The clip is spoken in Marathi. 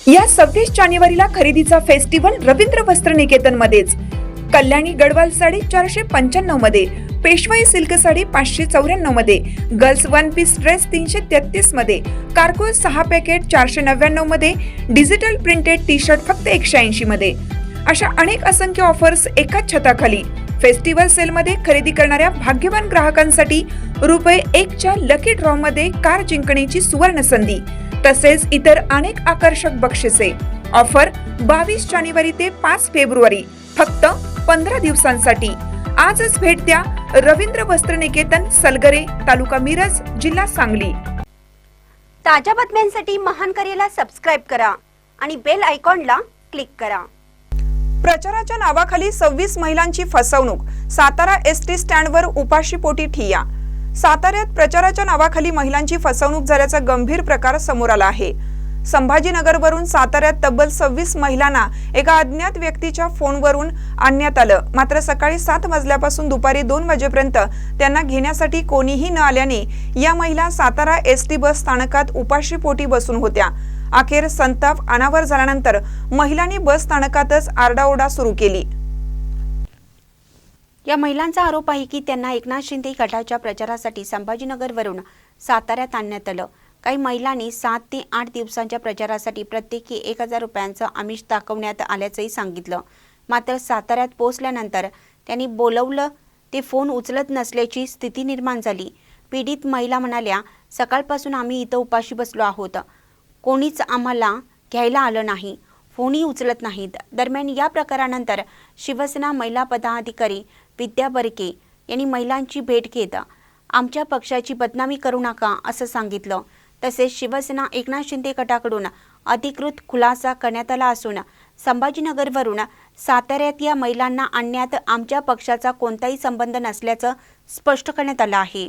या 26 जानेवारीला खरेदीचा फेस्टिवल रवींद्र वस्त्र निकेतन मध्येच। कल्याणी गडवाल साडी 495 मध्ये, पेशवाई सिल्क साडी 594 मध्ये, गर्ल्स वन पीस ड्रेस 333 मध्ये, कार्गो 6 पॅकेट 499 मध्ये, डिजिटल प्रिंटेड टी शर्ट फक्त 180 मध्ये। अशा अनेक असंख्य ऑफर्स एकाच छताखाली। फेस्टिवल सेल मध्ये खरेदी करणाऱ्या भाग्यवान ग्राहकांसाठी ₹1 च्या लकी ड्रॉ मध्ये कार जिंकण्याची सुवर्ण संधी, तसेच इतर अनेक आकर्षक बक्षिसे। ऑफर 22 जानेवारी ते 5 फेब्रुवारी, फक्त 15 दिवसांसाठी। आजच भेट द्या रवींद्र वस्त्र निकेतन, सलगरे, तालुका मिरज, जिल्हा सांगली। ताज्या बातम्यांसाठी महान करेला सबस्क्राइब करा आणि बेल आयकॉनला क्लिक करा। प्रचाराच्या नावाखाली 26 महिलांची फसवणूक, सातारा एसटी स्टँडवर उपाशीपोटी ठिय्या। साताऱ्यात प्रचाराच्या नावाखाली महिलांची फसवणूक झाल्याचा गंभीर प्रकार समोर आला आहे। संभाजीनगरवरून साताऱ्यात तब्बल 26 महिलांना एका अज्ञात व्यक्तीच्या फोनवरून आणण्यात आलं। मात्र सकाळी 7 वाजल्यापासून दुपारी 2 वाजेपर्यंत त्यांना घेण्यासाठी कोणीही न आल्याने या महिला सातारा एसटी बस स्थानकात उपाशीपोटी बसून होत्या। अखेर संताप अनावर झाल्यानंतर महिलांनी बस स्थानकातच आरडाओरडा सुरू केली। या महिलांचा आरोप आहे की त्यांना एकनाथ शिंदे गटाच्या प्रचारासाठी संभाजीनगरवरून साताऱ्यात आणण्यात आलं। काही महिलांनी 7 ते 8 दिवसांच्या प्रचारासाठी प्रत्येकी 1000 रुपयांचं आमिष दाखवण्यात आल्याचंही सांगितलं। मात्र साताऱ्यात पोहोचल्यानंतर त्यांनी बोलवलं ते फोन उचलत नसल्याची स्थिती निर्माण झाली। पीडित महिला म्हणाल्या, सकाळपासून आम्ही इथं उपाशी बसलो आहोत, कोणीच आम्हाला घ्यायला आलं नाही, फोनही उचलत नाहीत। दरम्यान या प्रकारानंतर शिवसेना महिला पदाधिकारी विद्या बर्के यांनी महिलांची भेट घेत आमच्या पक्षाची बदनामी करू नका असं सांगितलं। तसेच शिवसेना एकनाथ शिंदे गटाकडून अधिकृत खुलासा करण्यात आला असून संभाजीनगरवरून साताऱ्यात या महिलांना आणण्यात आमच्या पक्षाचा कोणताही संबंध नसल्याचं स्पष्ट करण्यात आलं आहे।